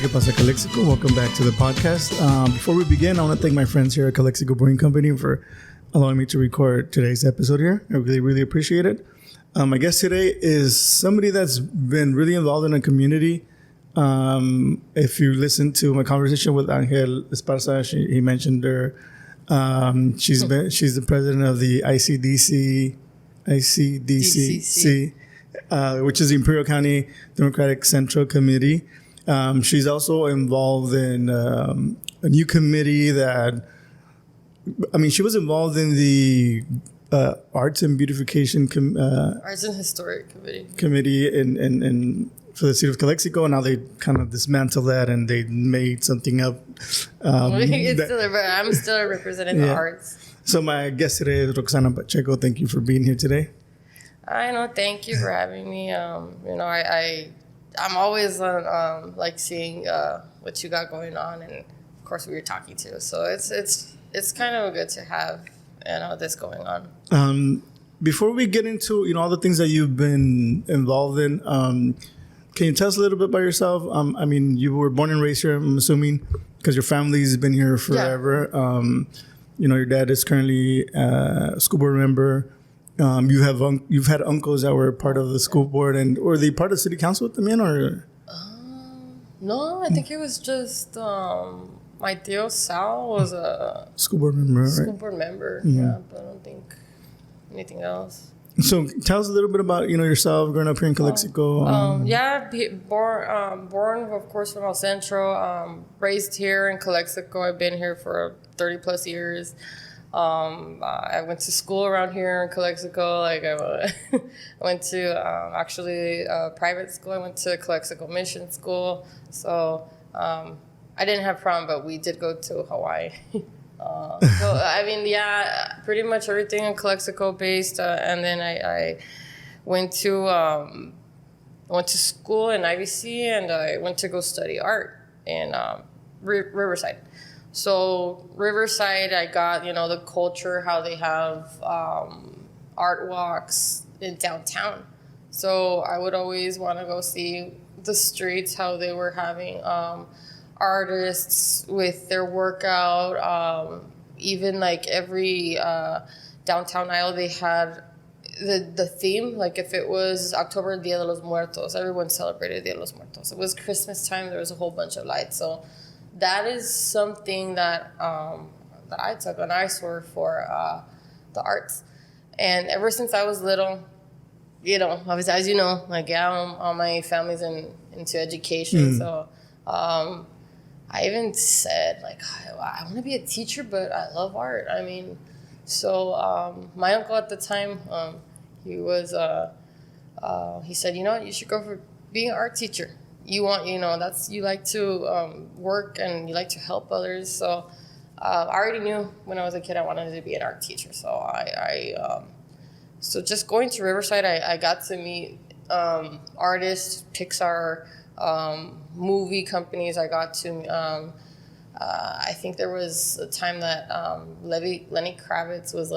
que Pasa Calexico. Welcome back to the podcast. Before we begin, I want to thank my friends here at Calexico Brewing Company for allowing me to record today's episode here. I really, really appreciate it. My guest today is somebody that's been really involved in the community. If you listen to my conversation with Angel Esparza, he mentioned her. She's the president of the ICDC, which is the Imperial County Democratic Central Committee. She's also involved in a new committee she was involved in the Arts and Beautification Arts and Historic Committee in for the city of Calexico, and now they kind of dismantled that and they made something up. I'm still representing the arts. So my guest today is Roxsanna Pacheco. Thank you for being here today. I know. Thank you for having me. I'm always like seeing what you got going on, and of course we were talking to. So it's kind of good to have this going on. Before we get into all the things that you've been involved in, can you tell us a little bit about yourself? You were born and raised here, I'm assuming, because your family's been here forever. Yeah. Your dad is currently a school board member. You've had uncles that were part of the school board, and were they part of city council with them or? No, I think it was just my tío Sal was a school board member. Mm-hmm. Yeah, but I don't think anything else. So tell us a little bit about yourself growing up here in Calexico. Born of course from El Centro. Raised here in Calexico. I've been here for 30 plus years. I went to school around here in Calexico. I went to private school. I went to Calexico Mission School. So I didn't have prom, but we did go to Hawaii. Pretty much everything in Calexico based. And then I went to school in IVC, and I went to go study art in Riverside. So Riverside, I got, the culture, how they have art walks in downtown. So I would always want to go see the streets, how they were having artists with their workout. Even like every downtown aisle, they had the theme. Like if it was October, Dia de los Muertos, everyone celebrated Dia de los Muertos. It was Christmas time, there was a whole bunch of lights. So that is something that I took an eyesore for the arts. And ever since I was little, as you know, all my family's into education. So I even said, I want to be a teacher, but I love art. So my uncle at the time, he said, you should go for being an art teacher. You like to work and you like to help others. So I already knew when I was a kid I wanted to be an art teacher. So so just going to Riverside, I got to meet artists, Pixar, movie companies. I got to I think there was a time that Lenny Kravitz was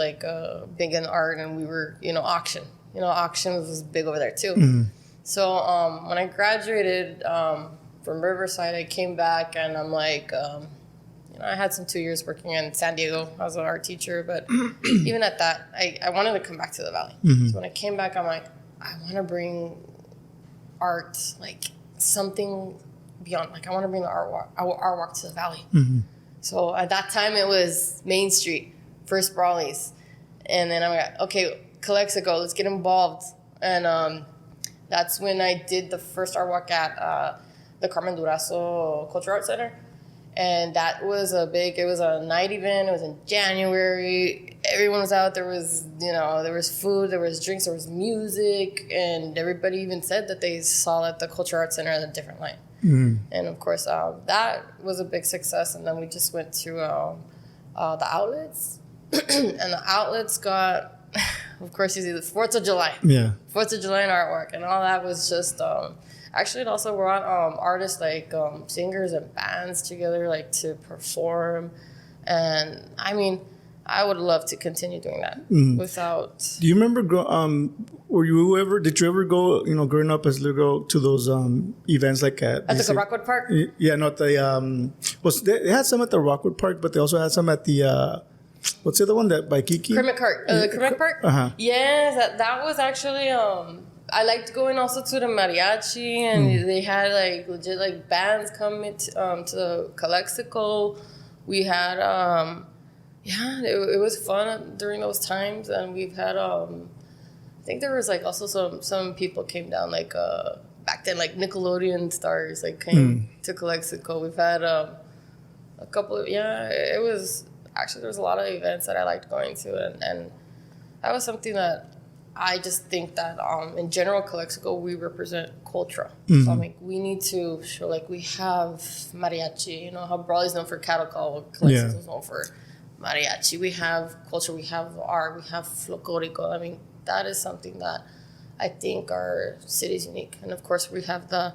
big in art, and we were auction. Auction was big over there too. Mm-hmm. So when I graduated from Riverside, I came back and I'm I had some 2 years working in San Diego as an art teacher, but even at that, I wanted to come back to the Valley. Mm-hmm. So when I came back, I'm I want to bring art, something beyond. I want to bring the art walk to the Valley. Mm-hmm. So at that time, it was Main Street, First Brawley's. And then I'm okay, Calexico, let's get involved. And that's when I did the first art walk at the Carmen Durazo Cultural Arts Center. And that was it was a night event. It was in January. Everyone was out. There was, there was food, there was drinks, there was music. And everybody even said that they saw at the Cultural Arts Center at a different light. Mm. And of course, that was a big success. And then we just went to the outlets. And the outlets got, of course, you see the 4th of July. Yeah. 4th of July and artwork. And all that was just... Actually, it also brought artists singers and bands together, to perform. And I would love to continue doing that without. Do you remember? Did you ever go? Growing up as a little girl, to those events like at The Rockwood Park? Yeah, not the they had some at the Rockwood Park, but they also had some at the what's the other one that by Kiki? Kermit Park. The Kermit Park? Uh-huh. Yes, that was actually I liked going also to the mariachi, and they had like legit like bands coming to the Calexico. We had it was fun during those times, and we've had I think there was like also some people came down like back then, like Nickelodeon stars like came to Calexico. We've had a couple of it was actually there was a lot of events that I liked going to, and that was something that I just think that in general Calexico we represent culture. So I'm like, we need to show like we have mariachi. You know how Brawley's known for cattle call, Calexico's known for mariachi. We have culture, we have art, we have folklorico. I mean, that is something that I think our city is unique. And of course, we have the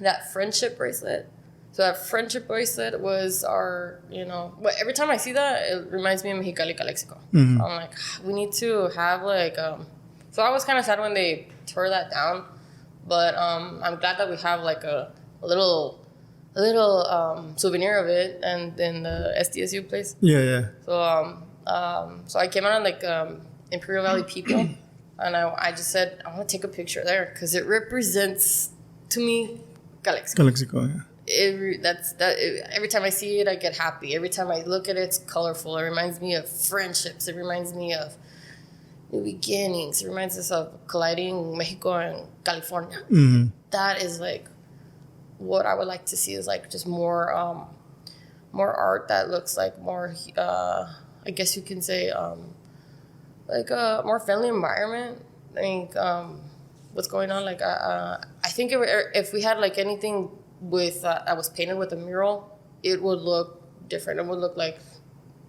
that friendship bracelet. So that friendship bracelet was our, but every time I see that, it reminds me of Mexicali, Calexico. So I'm like, we need to have like, so I was kind of sad when they tore that down, but I'm glad that we have like a little souvenir of it, and in the SDSU place. Yeah. So I came out on like Imperial Valley people, and I just said I want to take a picture there because it represents to me Calexico. Calexico, yeah. Every time I see it, I get happy. Every time I look at it, it's colorful. It reminds me of friendships. It reminds me of new beginnings. It reminds us of colliding Mexico and California. That is like what I would like to see is like just more art that looks like more, I guess you can say, like a more friendly environment. I think what's going on, like I think if we had like anything with that was painted with a mural, it would look different. It would look like,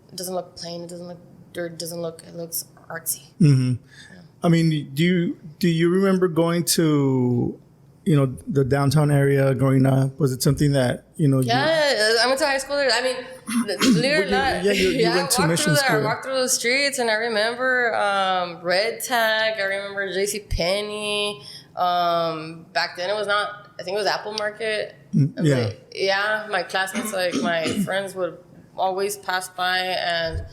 it doesn't look plain. It doesn't look dirt. It looks artsy. Yeah. I mean, do you remember going to the downtown area growing up? Was it something that Yeah, I went to high school there. I mean, believe it or not, you went to mission school. I walked through the streets, and I remember Red Tag. I remember J.C. Penney. Back then, it was not. I think it was Apple Market. Yeah. My classmates, like my friends, would always pass by, and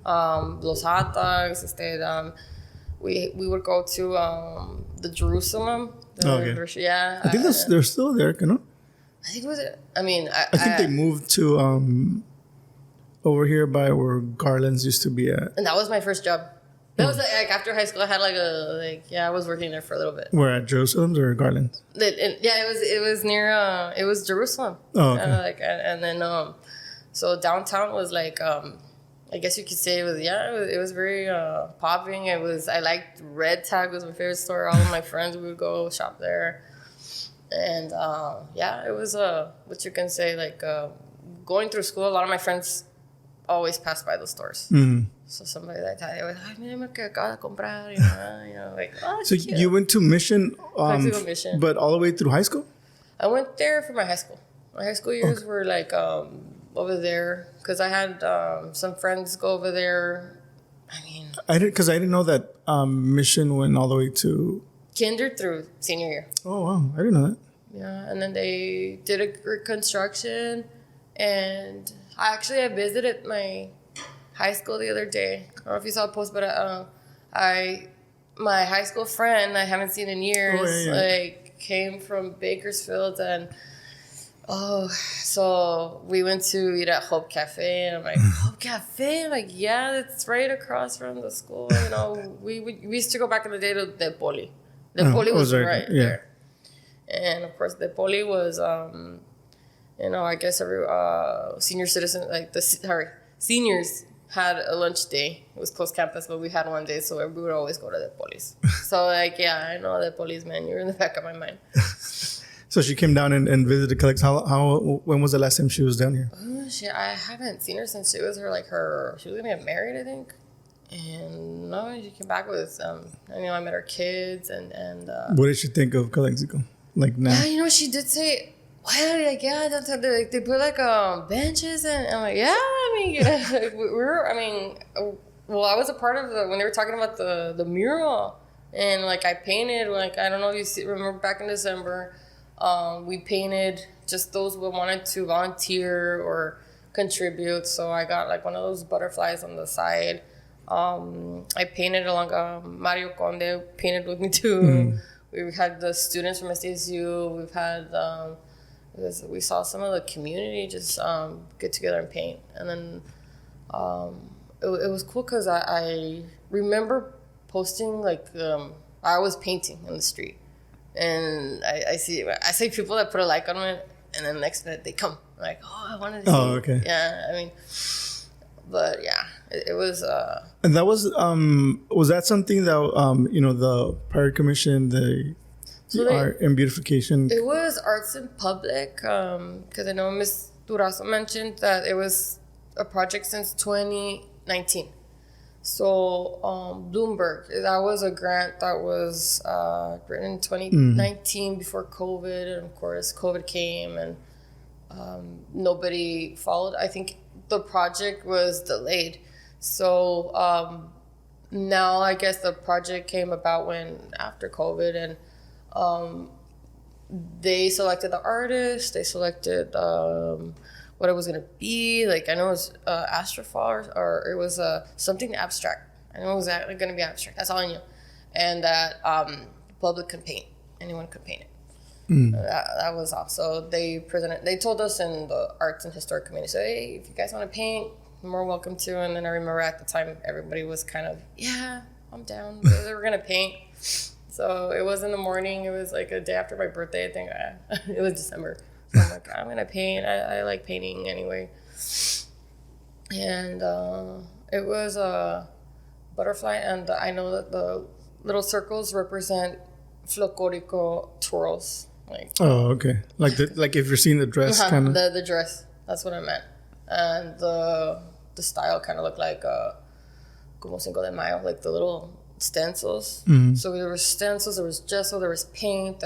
Los Hot Dogs. Instead, we would go to the Jerusalem. Okay. Yeah. I think they're still there, no? I think it was. I mean, I think they moved to over here by where Garland's used to be at. And that was my first job. That was like after high school. I had I was working there for a little bit. Where, at Jerusalem's or Garland's? It was near. It was Jerusalem. Oh, okay. And then so downtown was like I guess you could say it was very popping. I liked Red Tag was my favorite store. All of my friends would go shop there, and it was what you can say like going through school. A lot of my friends always passed by those stores. So somebody like that, they was like, "Mira lo que acabo de comprar," like. Oh, so cute. You went to Mission, Mission, but all the way through high school. I went there for my high school. My high school years were like over there because I had some friends go over there. I mean, I didn't know that Mission went all the way to kinder through senior year. Oh wow, I didn't know that. Yeah, and then they did a reconstruction, and I visited my high school the other day. I don't know if you saw a post, but my high school friend I haven't seen in years, like came from Bakersfield, and so we went to eat at Hope Cafe, and I'm like, Hope Cafe? I'm like, yeah, it's right across from the school. We used to go back in the day to the Poli. The Poli was right there. And of course, the Poli was, I guess every senior citizen, seniors had a lunch day. It was closed campus, but we had one day, so we would always go to the Polis. So, I know the Polis, man. You're in the back of my mind. So she came down and visited Calexico. When was the last time she was down here? Oh, shit. I haven't seen her since she was she was going to get married, I think. And no, she came back with, I met her kids and what did she think of Calexico? Like now? Yeah, she did say, well, like, yeah, they put like benches, and I'm like, yeah, I mean, yeah, well, I was a part of when they were talking about the mural, and like I painted, like, I don't know if you remember back in December, we painted just those who wanted to volunteer or contribute. So I got like one of those butterflies on the side. I painted along Mario Conde painted with me too. We had the students from SDSU. We've had we saw some of the community just get together and paint, and then it was cool because I remember posting like I was painting in the street, and I see people that put a like on it, and then the next minute they come like, oh, I wanted to see. Oh, okay. Yeah, I mean, but yeah, it was. And that was that something that the Pirate Commission, the art and beautification? It was arts in public, because I know Ms. Durazo mentioned that it was a project since 2019. So Bloomberg, that was a grant that was written in 2019 before COVID, and of course COVID came and nobody followed. I think the project was delayed. So now I guess the project came about after COVID, and they selected the artist, they selected what it was going to be. Like, I know it was Astrofar, or it was something abstract. I know it was going to be abstract. That's all I knew. And that the public could paint. Anyone could paint it. That was all. So they told us in the Arts and Historic Committee, so, hey, if you guys want to paint, you're more welcome to. And then I remember at the time, everybody was kind of, yeah, I'm down. They were going to paint. So it was in the morning. It was like a day after my birthday, I think. It was December. So I'm like, I'm going to paint. I like painting anyway. And it was a butterfly. And I know that the little circles represent Folklorico twirls. Like, oh, okay. Like if you're seeing the dress kind of. The dress. That's what I meant. And the style kind of looked like como Cinco de Mayo, like the little stencils. So there were stencils, there was gesso, there was paint,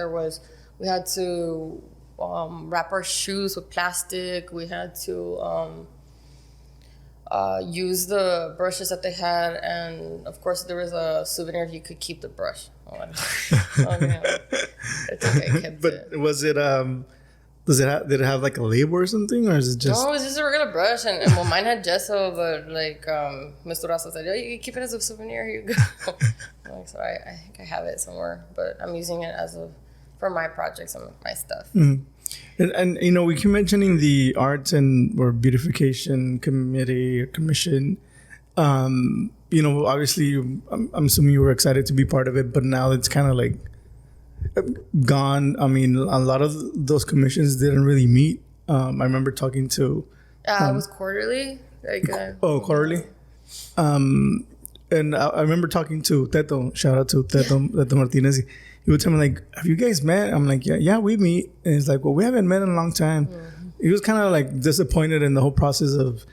we had to wrap our shoes with plastic. We had to use the brushes that they had, and of course there was a souvenir you could keep the brush. I think I kept it. But was it did it have like a label or something, or is it just? No, it was just a regular brush, and well, mine had gesso, but like Mr. Rasso said, oh, you can keep it as a souvenir. Here you go. Like, so I think I have it somewhere, but I'm using it for my projects and my stuff. And we keep mentioning the arts and or beautification committee or commission. Obviously, I'm assuming you were excited to be part of it, but now it's kind of like gone. I mean, a lot of those commissions didn't really meet. I remember talking to. It was quarterly. Quarterly. And I remember talking to Teto. Shout out to Teto Martinez. He would tell me like, "Have you guys met?" I'm like, "Yeah, we meet." And he's like, "Well, we haven't met in a long time." He was kind of like disappointed in the whole process of,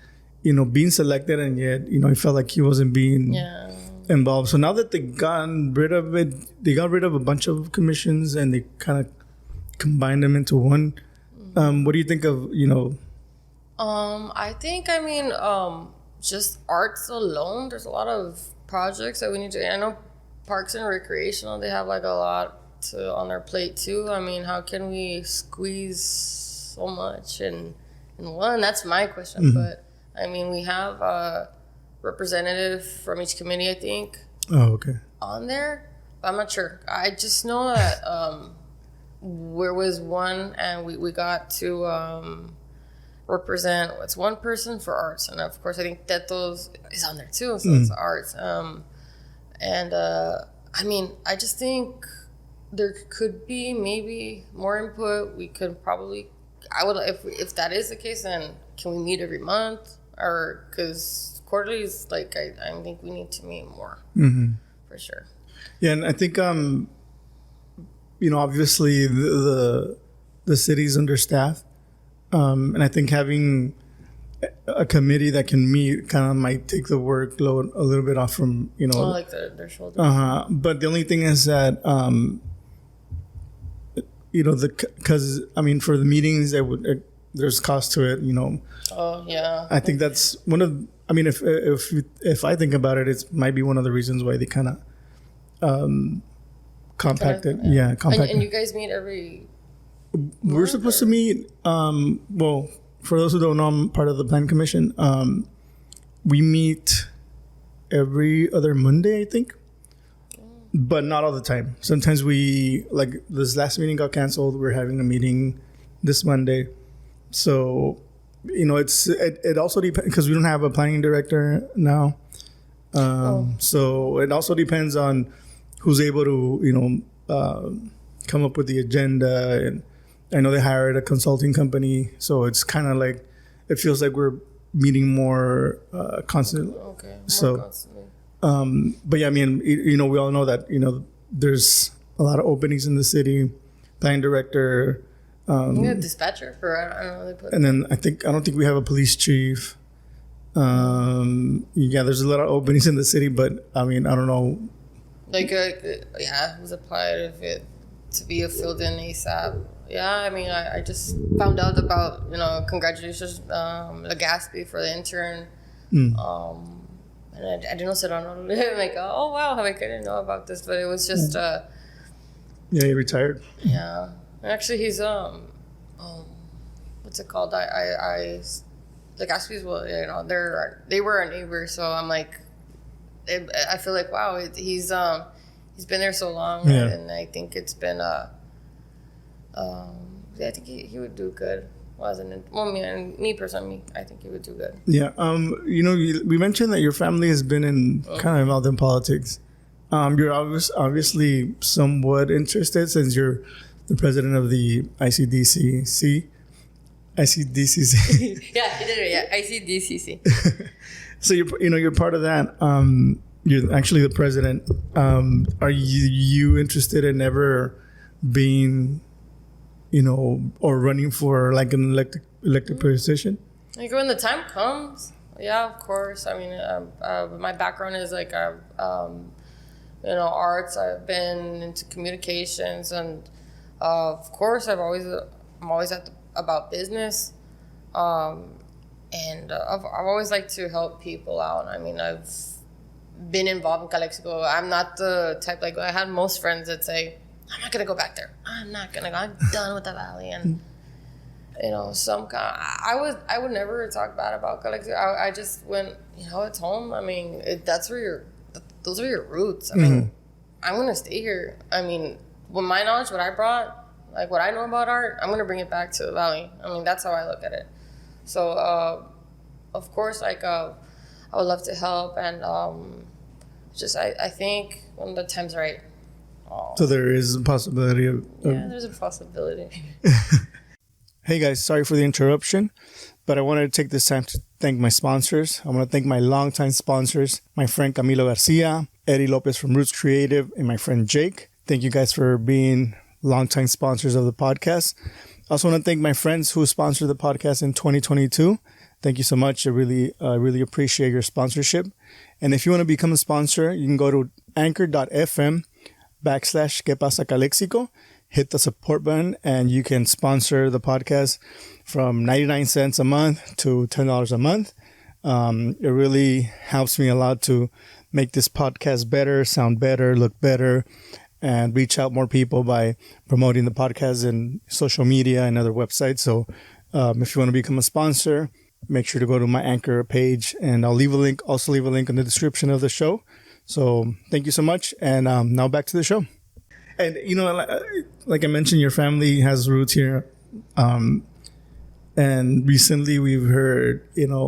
being selected, and yet, he felt like he wasn't being involved. So now that they got rid of it, they got rid of a bunch of commissions and they kind of combined them into one. What do you think of, I think, just arts alone, there's a lot of projects that we need to, I know Parks and Recreational, they have like a lot on their plate too. I mean, how can we squeeze so much in one? That's my question. But I mean, we have a representative from each committee, I think. Oh, okay. On there, but I'm not sure. I just know that there was one, and we got to represent. It's one person for arts, and of course, I think Teto's is on there too, so it's arts. I just think there could be maybe more input. We could probably. I would if that is the case, then can we meet every month? Or because quarterly is like I think we need to meet more for sure. Yeah, and I think obviously the city's understaffed, and I think having a committee that can meet kind of might take the workload a little bit off from like their shoulders. But the only thing is that because I mean, for the meetings, there's cost to it. Oh yeah. I think that's one of. I mean, if I think about it, it might be one of the reasons why they kind of compacted. Yeah, compacted. And you guys meet every. We're supposed to meet. Well, for those who don't know, I'm part of the Plan Commission. We meet every other Monday, I think, but not all the time. Sometimes like this last meeting got canceled. We're having a meeting this Monday, so it also depends because we don't have a planning director now. So it also depends on who's able to come up with the agenda. And I know they hired a consulting company, so it's kind of like it feels like we're meeting more constantly. Okay. Constantly. But yeah, I mean, we all know that there's a lot of openings in the city. Planning director. You have dispatcher for I don't know they put. And then I don't think we have a police chief. Yeah, there's a lot of openings in the city, but I mean, I don't know. Like it was applied to be filled in ASAP. Yeah, I mean, I just found out about congratulations, Legaspi for the intern. And I didn't sit on it. I'm like, oh wow, I didn't know about this, but it was just. Yeah, he retired. Yeah. Actually, he's what's it called? Like Aspie's, well, they were our neighbors, so I'm like, I feel like wow, he's been there so long, yeah. And I think it's been I think he would do good. Me personally, I think he would do good. Yeah. We mentioned that your family has been in kind of involved in politics. You're obviously somewhat interested since you're the president of the ICDCC. ICDCC. Yeah, he did it. Yeah, ICDCC. So you're part of that. You're actually the president. Are you interested in ever being, or running for like an elected position? Like when the time comes, yeah, of course. I mean, my background is like arts. I've been into communications, and of course, I'm always about business, and I've always liked to help people out. I mean, I've been involved in Calexico. I'm not the type like I had most friends that say, "I'm not gonna go back there. I'm not gonna go. I'm done with the valley." And I would never talk bad about Calexico. I just went, it's home. I mean, those are your roots. I mean, I'm gonna stay here. I mean, with my knowledge, what I brought, like what I know about art, I'm going to bring it back to the valley. I mean, that's how I look at it. So, of course, like, I would love to help. And I think when the time's right. So there is a possibility of... Yeah, there's a possibility. Hey, guys, sorry for the interruption, but I wanted to take this time to thank my sponsors. I want to thank my longtime sponsors, my friend Camilo Garcia, Eddie Lopez from Roots Creative, and my friend Jake. Thank you guys for being longtime sponsors of the podcast. I also want to thank my friends who sponsored the podcast in 2022. Thank you so much. I really appreciate your sponsorship. And if you want to become a sponsor, you can go to anchor.fm/Que Pasa Calexico, hit the support button, and you can sponsor the podcast from 99 cents a month to $10 a month. It really helps me a lot to make this podcast better, sound better, look better, and reach out more people by promoting the podcast in social media and other websites. So if you want to become a sponsor, make sure to go to my Anchor page, and I'll leave a link in the description of the show. So thank you so much. And now back to the show. And, like I mentioned, your family has roots here. And recently we've heard,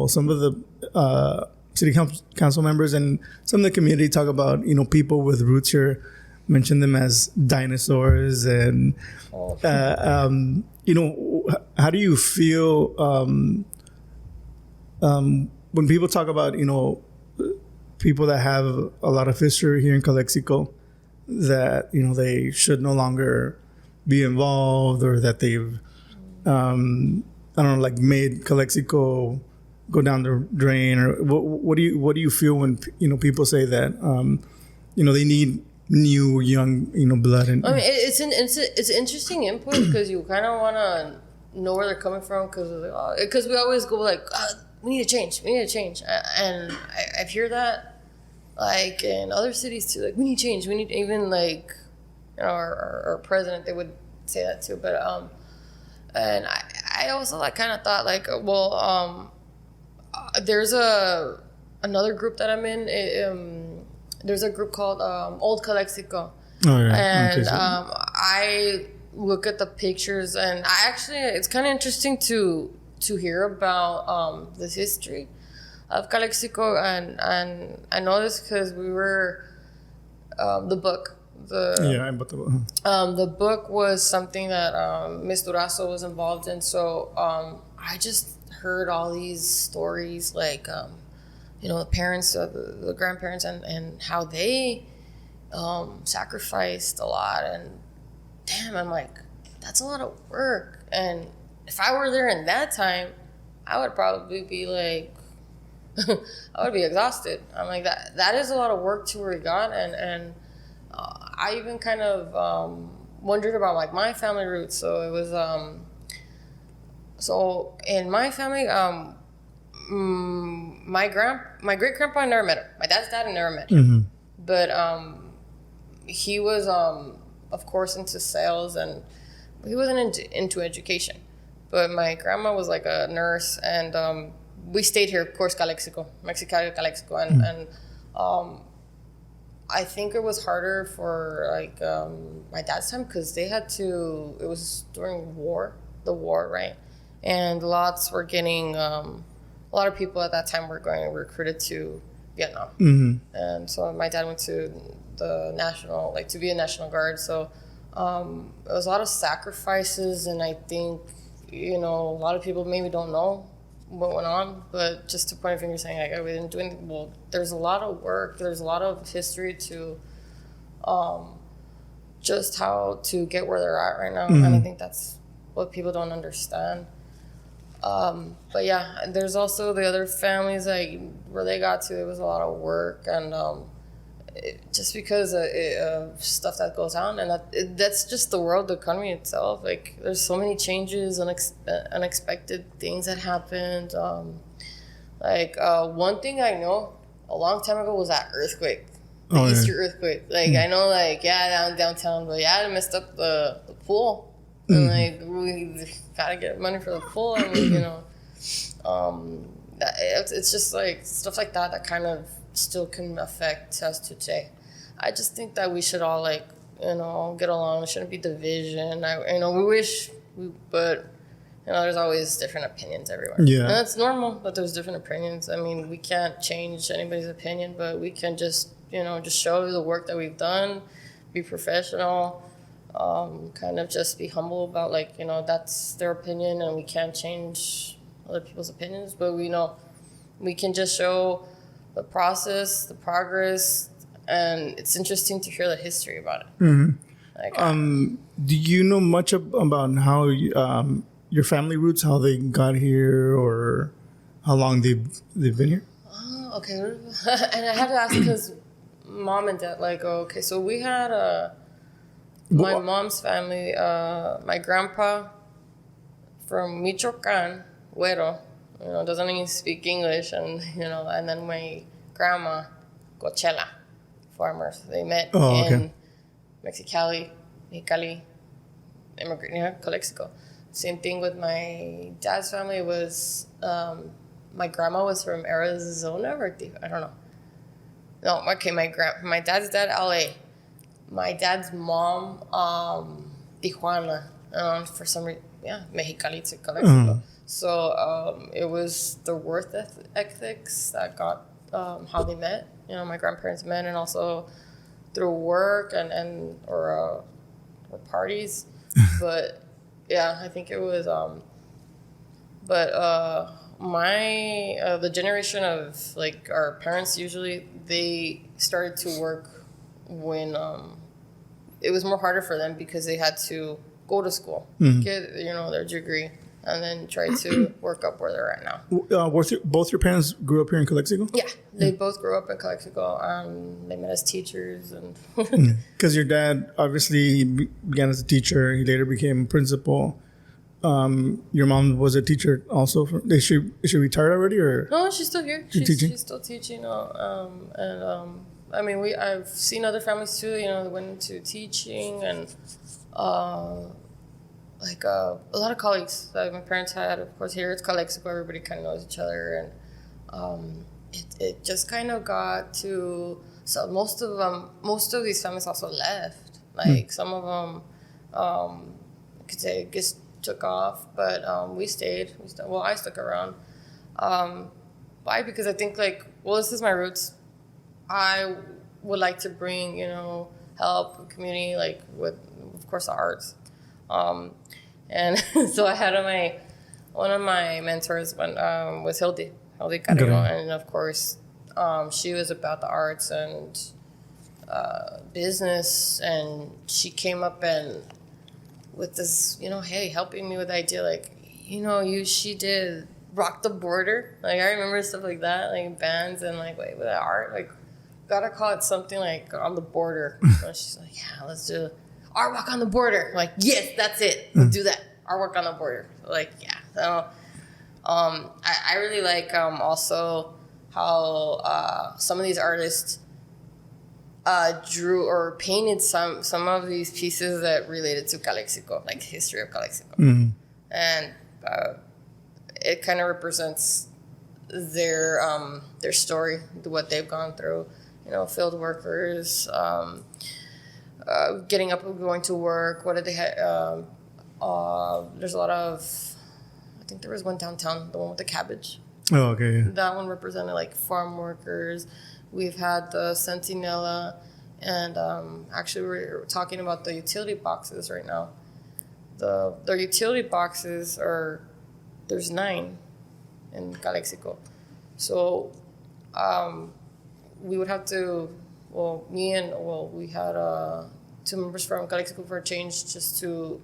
some of the city council members and some of the community talk about, people with roots here, mention them as dinosaurs. And, how do you feel when people talk about, people that have a lot of history here in Calexico, that, they should no longer be involved, or that they've, made Calexico go down the drain? Or what do you feel when, people say that, they need new young blood. And I mean, it's interesting input because you kind of want to know where they're coming from because we always go like, we need to change, and I hear that like in other cities too, like we need change, we need even like our president, they would say that too, but and I also like kind of thought like, well, there's another group that I'm in. There's a group called Old Calexico. Oh, yeah. And I look at the pictures, and it's kind of interesting to hear about this history of Calexico, and I know this because we were the book. I bought the book. The book was something that Miss Durazo was involved in, so I just heard all these stories like. The parents, the grandparents, and how they sacrificed a lot. And damn, I'm like, that's a lot of work. And if I were there in that time, I would probably be like, I would be exhausted. I'm like, that is a lot of work to where we got. And I even kind of wondered about like my family roots. So it was, so in my family, my great grandpa, I never met him. My dad's dad, I never met him. But he was of course into sales, and he wasn't into education. But my grandma was like a nurse, and we stayed here, of course, Calexico, Calexico, and I think it was harder for like my dad's time because they had to. It was during the war, right? And lots were getting. A lot of people at that time were going recruited to Vietnam. And so my dad went to the national, like to be a National Guard. So it was a lot of sacrifices, and I think, a lot of people maybe don't know what went on, but just to point a finger saying, like, we didn't do anything. Well, there's a lot of work, there's a lot of history to just how to get where they're at right now. And I think that's what people don't understand. But yeah, there's also the other families like where they got to. It was a lot of work, and just because of stuff that goes on, and that's just the world, the economy itself. Like there's so many changes, unexpected things that happened. One thing I know a long time ago was that earthquake, the Easter earthquake. Like I know, like downtown, but it messed up the pool. And like we gotta get money for the pool, and it's just like stuff like that kind of still can affect us today. I just think that we should all like get along. There shouldn't be division. We wish, but there's always different opinions everywhere. Yeah, and that's normal that there's different opinions. I mean, we can't change anybody's opinion, but we can just show the work that we've done, be professional. Kind of just be humble about that's their opinion, and we can't change other people's opinions, but we can just show the process, the progress, and it's interesting to hear the history about it. Do you know much about how your family roots, how they got here, or how long they've been here? Okay. And I had to ask because mom and dad, so we had my mom's family, my grandpa from Michoacan, Güero, doesn't even speak English, and and then my grandma, Coachella, farmers. They met in Mexicali, immigrant, Calexico. Same thing with my dad's family. Was my grandma was from Arizona, or I don't know. No, okay, my dad's dad, LA. My dad's mom, Tijuana, for some reason, Mexicali to Calexico. So it was the work ethics that got how they met. My grandparents met, and also through work or parties. But yeah, I think it was. The generation of like our parents, usually they started to work when it was more harder for them because they had to go to school, get their degree, and then try to work up where they're at now. Both your parents grew up here in Calexico? Yeah, they both grew up in Calexico. They met as teachers, and Because your dad obviously began as a teacher. He later became principal. Your mom was a teacher also. Is she retired already, or no, she's still here. teaching? She's still teaching. I mean, I've seen other families too. That went into teaching, and a lot of colleagues that my parents had. Of course, here it's Calexico. Everybody kind of knows each other, and it just kind of got to. So most of these families also left. Like some of them, I could say, just took off, but we stayed. Well, I stuck around. Why? Because I think this is my roots. I would like to bring help the community, with, of course, the arts. And so I had one of my mentors was Hildy Carrillo, and of course she was about the arts and business, and she came up and with this, hey, helping me with the idea, she did Rock the Border. I remember stuff like that, bands and wait, with art, gotta call it something on the border. So she's like, yeah, let's do artwork on the border. Yes, that's it. We'll do that. Artwork on the border. Yeah. So, I really like also how some of these artists drew or painted some of these pieces that related to Calexico, history of Calexico. Mm-hmm. And it kind of represents their story, what they've gone through. Field workers, getting up and going to work. What did they have? There's a lot of, I think there was one downtown, the one with the cabbage. Oh, okay. Yeah. That one represented farm workers. We've had the Centinela, and actually we're talking about the utility boxes right now. The utility boxes there's 9 in Calexico. So we would have to, we had 2 members from Calexico for a Change just to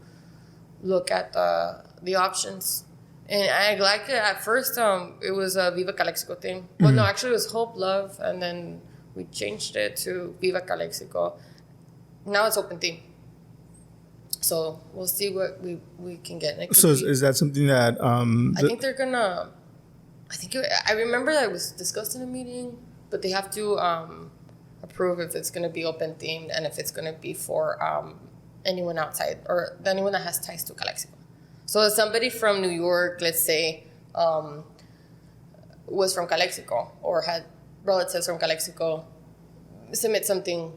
look at the options. And I like it. At first, it was a Viva Calexico thing. Well, no, actually it was Hope, Love, and then we changed it to Viva Calexico. Now it's open theme. So we'll see what we can get. So is that something that... I think they're going to... I remember that it was discussed in a meeting, but they have to approve if it's going to be open themed and if it's going to be for anyone outside or anyone that has ties to Calexico. So if somebody from New York, let's say, was from Calexico or had relatives from Calexico, submit something,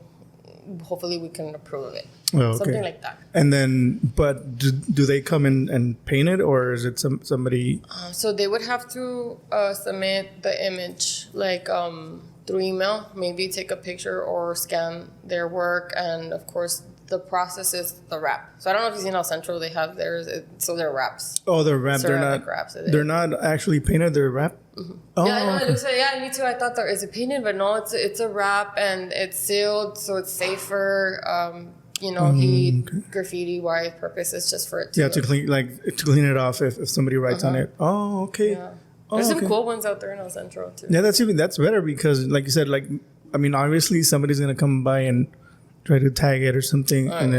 hopefully we can approve it. Oh, okay. Something like that. And then, but do they come in and paint it, or is it somebody? So they would have to submit the image through email, maybe take a picture or scan their work, and of course the process is the wrap. So I don't know if you've seen how Central they have theirs. So they're wraps. Oh, they're wrapped. They're not actually painted. They're wrapped. Mm-hmm. Oh, yeah, I know. Okay. It looks like, yeah, me too. I thought is it painted, but no, it's a wrap and it's sealed, so it's safer. Heat, graffiti, why purpose is just for it to to clean it off if somebody writes on it. Oh, okay. Yeah. There's some cool ones out there in El Centro too. Yeah, that's better because, like you said, obviously somebody's gonna come by and try to tag it or something, and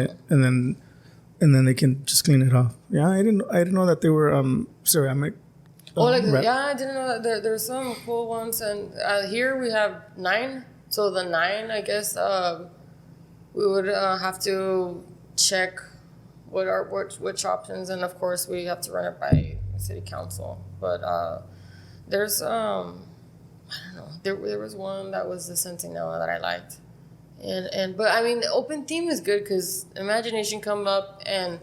then they can just clean it off. Yeah, I didn't know that they were ceramic. I didn't know that there's some cool ones, and here we have 9. So the 9, I guess, we would have to check which options, and of course we have to run it by city council. But there's I don't know. There was one that was the Centinela that I liked, but I mean open theme is good because imagination come up, and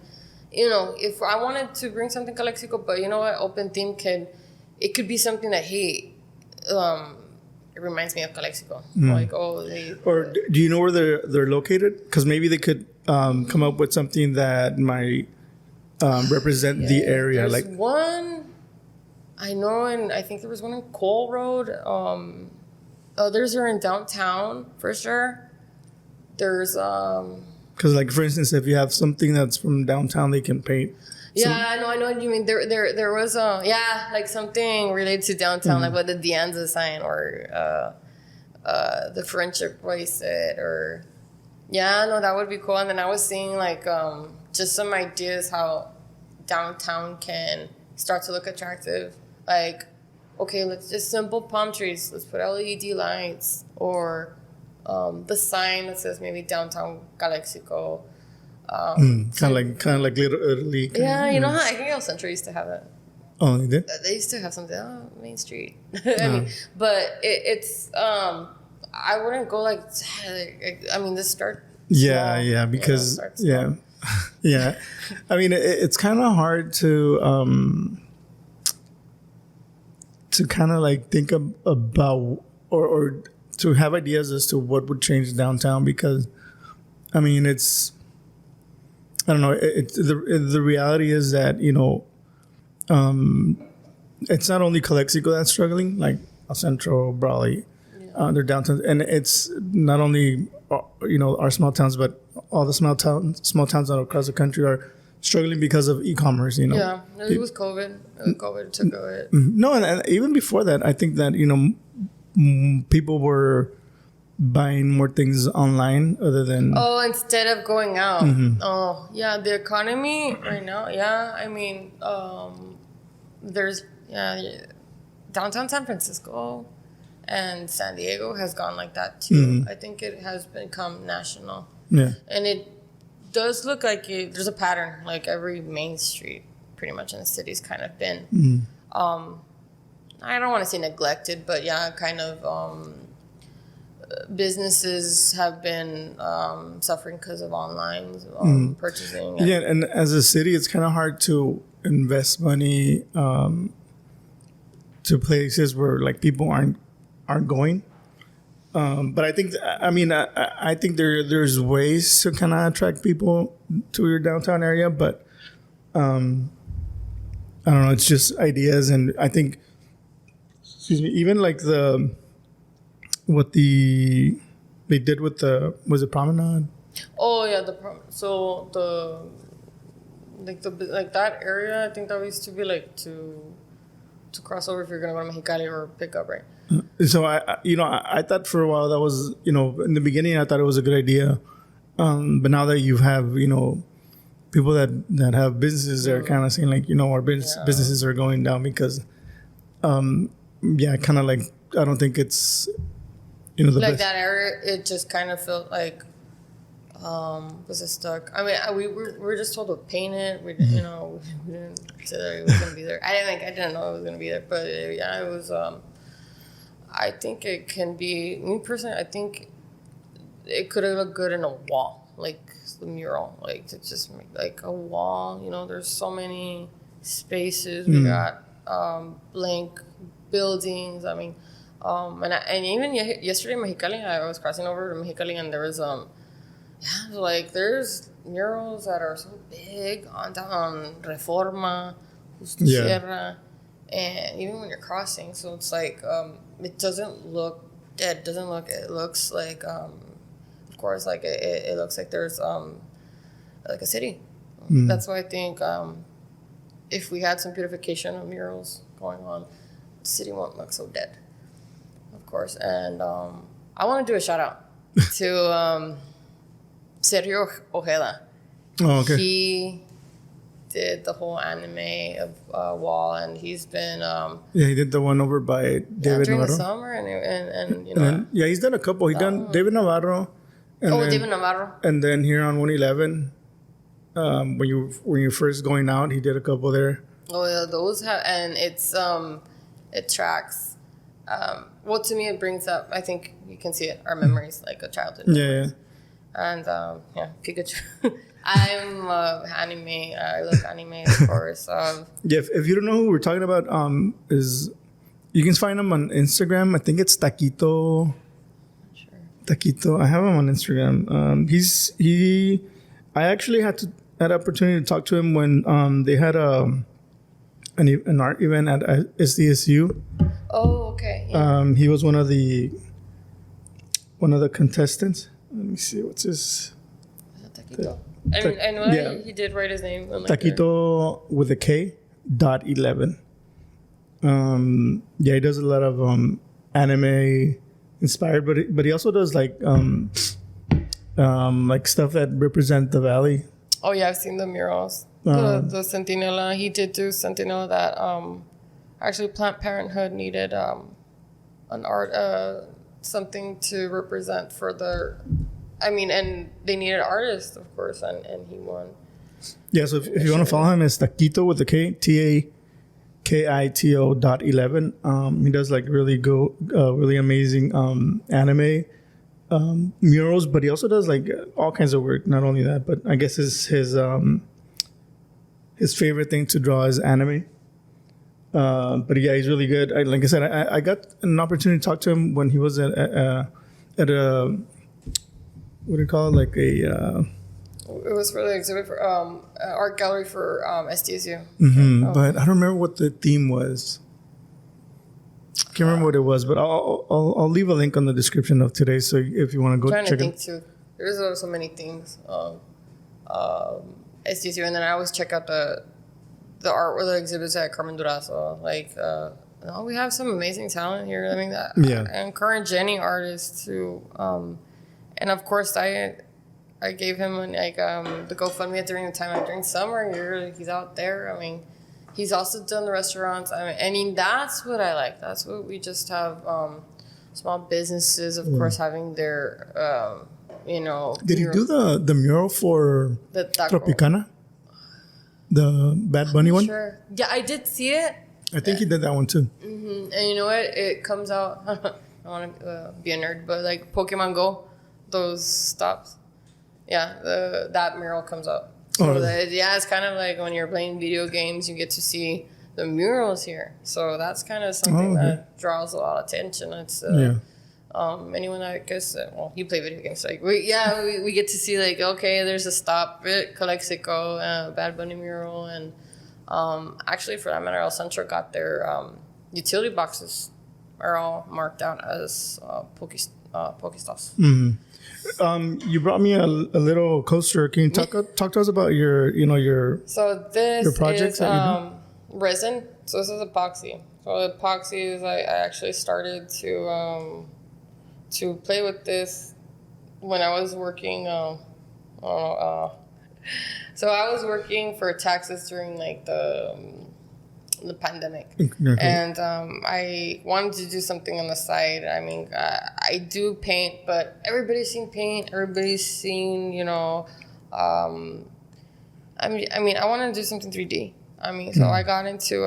if I wanted to bring something Calexico, but you know what, open theme could be something that it reminds me of Calexico. Or do you know where they're located? Because maybe they could come up with something that might represent the area. There's one I know, and I think there was one in Cole Road. Others are in downtown for sure. There's because for instance, if you have something that's from downtown, they can paint. Yeah, I know what you mean. There was like something related to downtown, like what the Dianza sign or the friendship bracelet or no, that would be cool. And then I was seeing like just some ideas how downtown can start to look attractive. Like, okay, let's just simple palm trees. Let's put LED lights or the sign that says maybe downtown Calexico. Kind of like Little Italy. You know how I think El Centro used to have that. Oh, they did? They used to have something. Main Street. I mean, but it's I wouldn't go like. I mean, this start. Yeah, because yeah. I mean, it's kind of hard to kind of like think about or to have ideas as to what would change downtown because, I mean, it's. I don't know. The reality is that it's not only Calexico that's struggling, like El Centro, Brawley, they're downtown, and it's not only our small towns, but all the small towns all across the country are struggling because of e-commerce. Yeah, it was COVID. COVID took it. No, and even before that, I think that people were buying more things online other than instead of going out. The economy right now, I mean there's downtown San Francisco and San Diego has gone like that too. I think it has become national, and it does look like there's a pattern. Like every main street pretty much in the city's kind of been I don't want to say neglected, but kind of businesses have been suffering because of online purchasing. And as a city, it's kind of hard to invest money to places where like people aren't going. But I think, I think there's ways to kind of attract people to your downtown area, but I don't know. It's just ideas, and I think, even like what they did with was it Promenade? Oh yeah, so like that area. I think that used to be like to cross over if you're gonna go to Mexicali or pick up, right? So I thought for a while that was in the beginning I thought it was a good idea, but now that you have people that have businesses, they're kind of saying like our businesses are going down because kind of like I don't think it's like best. That area, it just kind of felt like was it stuck? I mean, we were just told to paint it. We didn't say that it was gonna be there. I didn't know it was gonna be there, but it was. I think it can be. Me personally, I think it could have looked good in a wall, like the mural, like to just make like a wall. There's so many spaces. We got blank buildings. I mean, and even yesterday in Mexicali, I was crossing over to Mexicali, and there was there's murals that are so big on Reforma, Justo Sierra, and even when you're crossing, so it's like it doesn't look dead. It looks like of course like it looks like there's like a city. That's why I think if we had some beautification of murals going on, the city won't look so dead. Of course, and I want to do a shout out to Sergio Ojeda. Oh, okay. He did the whole anime of Wall, and he's been he did the one over by David during Navarro. the summer, and he's done a couple. He done David Navarro. David Navarro. And then here on 111, when you first going out, he did a couple there. Oh yeah, those have, and it's it tracks. Well, to me, it brings up. I think you can see it. Our memories, like a childhood. Yeah. And Pikachu. I'm anime. I love anime, of course. If you don't know who we're talking about, is you can find him on Instagram. I think it's Taquito. Sure. Taquito. I have him on Instagram. I actually had opportunity to talk to him when they had an art event at SDSU. Oh, okay. Yeah. He was one of the contestants. Let me see what's his. I know that he did write his name. On like Taquito with a K .11. He does a lot of anime inspired, but he also does like stuff that represent the valley. Oh yeah, I've seen the murals. The Centinela. He did do Centinela that actually Planned Parenthood needed an art something to represent for their. And they needed artists, of course, and he won. Yeah, so if you want to follow him, it's Taquito with the K, TAKITO .11. He does like really amazing anime murals, but he also does like all kinds of work. Not only that, but I guess his favorite thing to draw is anime. But yeah, he's really good. Like I said, I got an opportunity to talk to him when he was at a what do you call it? Like a it was for the exhibit for art gallery for SDSU. Mm-hmm. But I don't remember what the theme was. Can't remember what it was, but I'll leave a link on the description of today. So if you want to go check it. I'm trying to think too. There's so many things. SDSU, and then I always check out the art or the exhibits at Carmen Durazo. Like, we have some amazing talent here. I mean, I encourage any artist to, and of course I gave him the GoFundMe during the time during summer. He's out there. I mean, he's also done the restaurants. I mean, that's what I like. That's what we just have. Small businesses, of course, having their, Did he do the mural for Tropicana? The Bad Bunny one? Sure. Yeah, I did see it. I think he did that one too. Mm-hmm. And you know what? It comes out. I don't want to be a nerd, but like Pokemon Go, those stops. Yeah, that mural comes out. So it's kind of like when you're playing video games, you get to see the murals here. So that's kind of something that draws a lot of attention. It's anyone that guess you play video games, like we get to see like, okay, there's a stop at Calexico, Bad Bunny mural, and actually for that matter, El Centro got their utility boxes are all marked out as Pokestalls. Mm-hmm. You brought me a little coaster. Can you talk to us about your projects is resin. So this is epoxy. So epoxy is I actually started to play with this when I was working. So I was working for taxes during like the pandemic, and I wanted to do something on the side. I mean, I do paint, but everybody's seen paint. Everybody's seen, I wanted to do something 3D. So I got into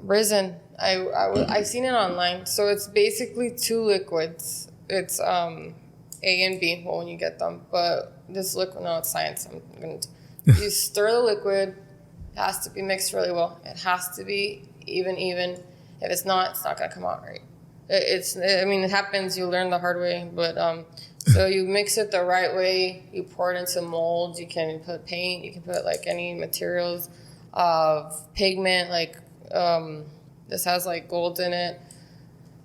resin. I seen it online. So it's basically two liquids. It's A and B. Well, when you get them, but this liquid, no, it's science. You stir the liquid. It has to be mixed really well. It has to be even. If it's not going to come out right. It happens. You learn the hard way. But so you mix it the right way. You pour it into molds. You can put paint. You can put like any materials of pigment. Like this has like gold in it,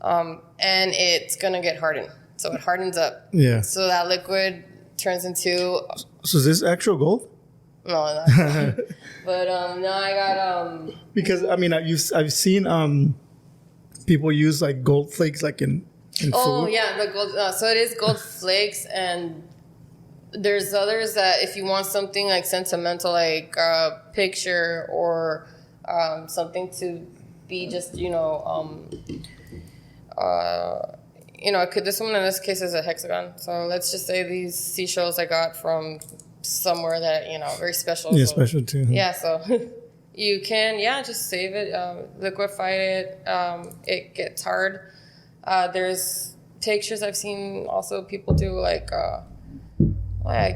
and it's gonna get hardened. So it hardens up. Yeah. So that liquid turns into. So is this actual gold? No, not but no, I got because I've seen people use like gold flakes like in food. Oh yeah, the gold. So it is gold flakes, and there's others that if you want something like sentimental, like a picture or something to be just this one in this case is a hexagon. So let's just say these seashells I got from somewhere that very special. Yeah, special too. Yeah, so you can just save it, liquefy it. It gets hard. There's pictures I've seen also people do like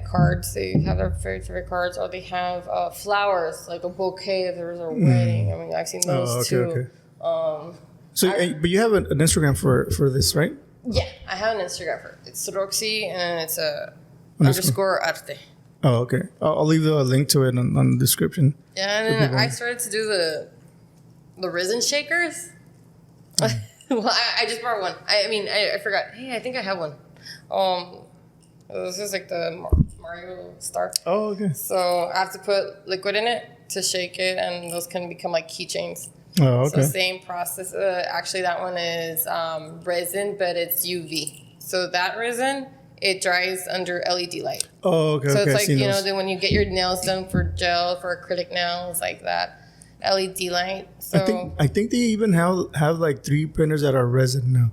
cards. They have their favorite cards, or they have flowers like a bouquet if there's a wedding. I've seen those too. Okay. But you have an Instagram for this, right? Yeah, I have an Instagram for it. It's Roxy and it's _arte. Oh, okay. I'll leave a link to it on the description. Yeah, and then I started to do the resin shakers. Well, I just bought one. I forgot. Hey, I think I have one. This is like the Mario star. Oh, okay. So I have to put liquid in it to shake it, and those can become like keychains. Oh, okay. So same process. Actually, that one is resin, but it's UV. So that resin, it dries under LED light. Oh, okay. So okay. it's like, you know, when you get your nails done for gel, for acrylic nails, like that LED light. So I think they even have like 3D printers that are resin now.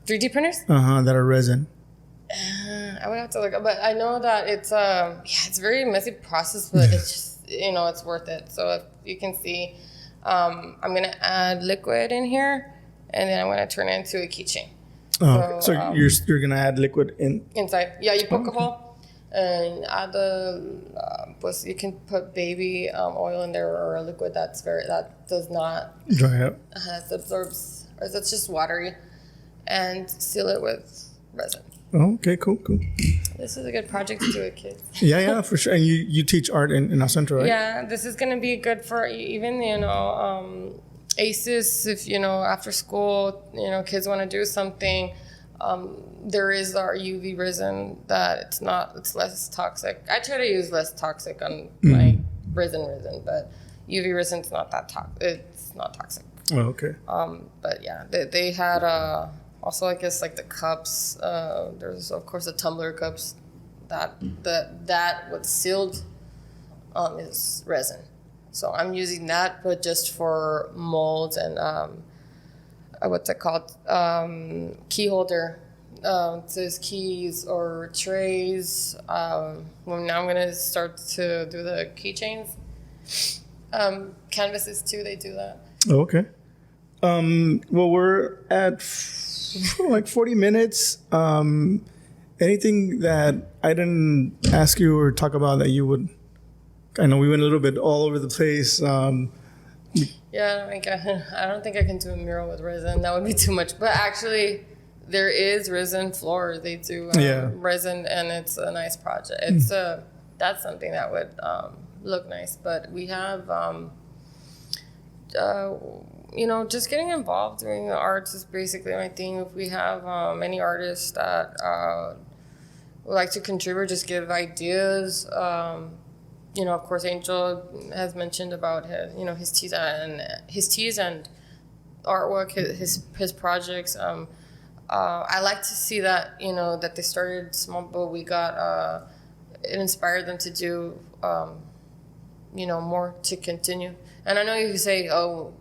3D printers? That are resin. I would have to look, but I know that it's it's a very messy process, but it's just, you know, it's worth it. So if you can see, I'm gonna add liquid in here, and then I'm gonna turn it into a keychain. Oh, so you're gonna add liquid inside. Yeah, you poke a hole and add the. You can put baby oil in there, or a liquid that does not dry up. It absorbs, or that's just watery, and seal it with resin. Oh, okay, cool. This is a good project to do with kids. Yeah, for sure. And you teach art in El Centro, right? Yeah, this is gonna be good for even, you know, ACES. If, you know, after school, you know, kids want to do something, there is our UV resin that it's less toxic. I try to use less toxic on my resin, but UV resin's not that toxic. It's not toxic. Oh, okay. But yeah, they had also, I guess, like the cups. There's of course the tumbler cups. That what's sealed is resin. So I'm using that, but just for molds and what's it called? Key holder. Says keys or trays. Well, now I'm gonna start to do the keychains. Canvases too. They do that. Oh, okay. Well, we're at like 40 minutes. Anything that I didn't ask you or talk about that you would? I know we went a little bit all over the place. Yeah, I don't think I can do a mural with resin. That would be too much. But actually, there is resin floors. They do resin, and it's a nice project. It's that's something that would look nice. But we have, you know, just getting involved doing the arts is basically my thing. If we have any artists that would like to contribute, just give ideas. You know, of course, Angel has mentioned about his, you know, his teas and artwork, his projects. I like to see that, you know, that they started small, but we got it inspired them to do, you know, more to continue. And I know you say, oh,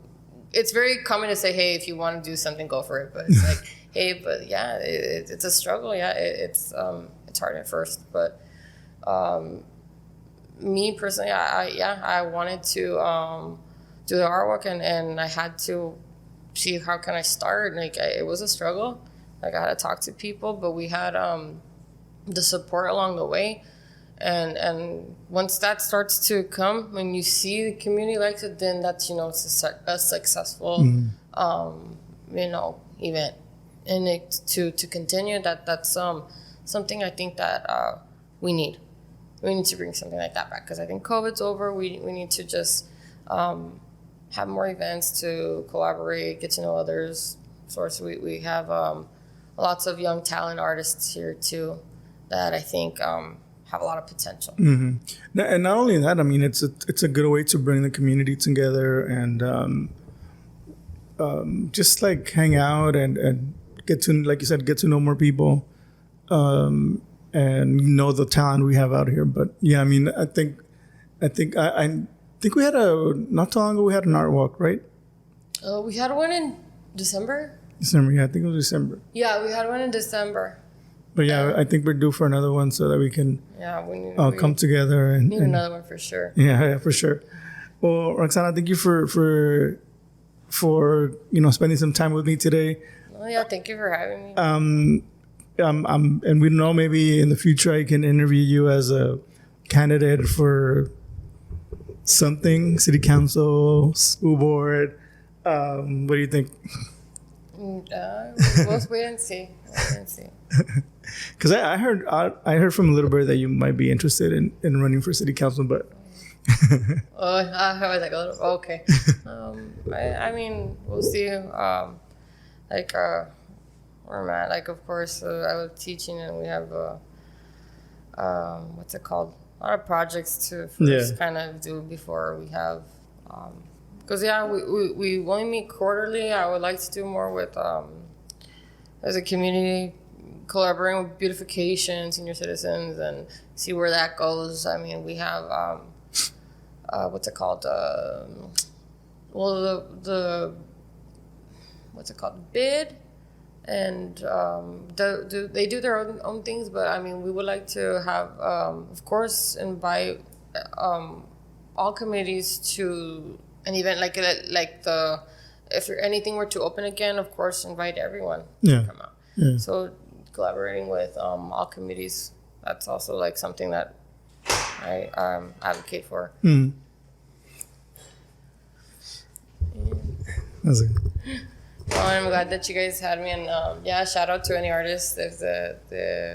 it's very common to say, hey, if you want to do something, go for it. But it's like, hey, but yeah, it's a struggle. Yeah, it's hard at first, but. Me personally, I wanted to do the artwork, and I had to see how can I start. Like it was a struggle. Like I had to talk to people, but we had the support along the way, and once that starts to come, when you see the community likes it, then that's, you know, it's a successful you know, event, and it to continue that's something I think that we need. We need to bring something like that back, because I think COVID's over. We need to just have more events to collaborate, get to know others. So we have lots of young talent artists here too that I think have a lot of potential. Mm-hmm. And not only that, I mean, it's a good way to bring the community together and just like hang out and get to, like you said, get to know more people. And know the talent we have out here. But yeah, I mean, I think we had not too long ago we had an art walk, right? We had one in December. Yeah, I think it was December. Yeah, we had one in December. But yeah, I think we're due for another one so that we can we come together and need another one for sure. Yeah, for sure. Well, Roxsanna, thank you for you know, spending some time with me today. Oh yeah, thank you for having me. And we know maybe in the future I can interview you as a candidate for something, city council, school board. What do you think? We'll wait and see. Because I heard from a little bit that you might be interested in running for city council, but. I was like, okay. I mean, we'll see. Where I'm at, like, of course, I was teaching, and we have what's it called? A lot of projects to first kind of do before we have. Because we only meet quarterly. I would like to do more with as a community, collaborating with beautification, senior citizens, and see where that goes. I mean, we have what's it called? The what's it called? Bid, and they do their own things. But I mean, we would like to have, of course, invite all committees to an event like the. If anything were to open again, of course, invite everyone to come out. Yeah. So collaborating with all committees, that's also like something that I advocate for. Mm. That's it. Well, I'm glad that you guys had me, and shout out to any artists if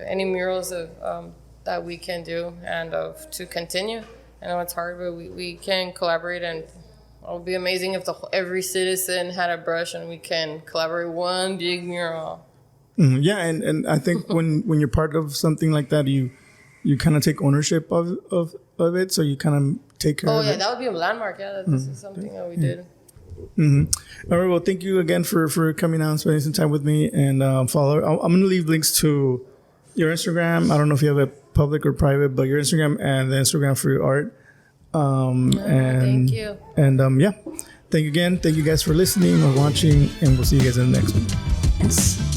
any murals of that we can do and to continue. I know it's hard, but we can collaborate, and it would be amazing if every citizen had a brush and we can collaborate one big mural. Mm, yeah, and I think when you're part of something like that, you kind of take ownership of it, so you kind of take care of it. Oh yeah, that would be a landmark. Yeah, this is something that we did. Mm-hmm. All right, well, thank you again for coming out and spending some time with me, and follow. I'm going to leave links to your Instagram. I don't know if you have a public or private, but your Instagram and the Instagram for your art. Thank you. And thank you again. Thank you guys for listening or watching, and we'll see you guys in the next one. Yes.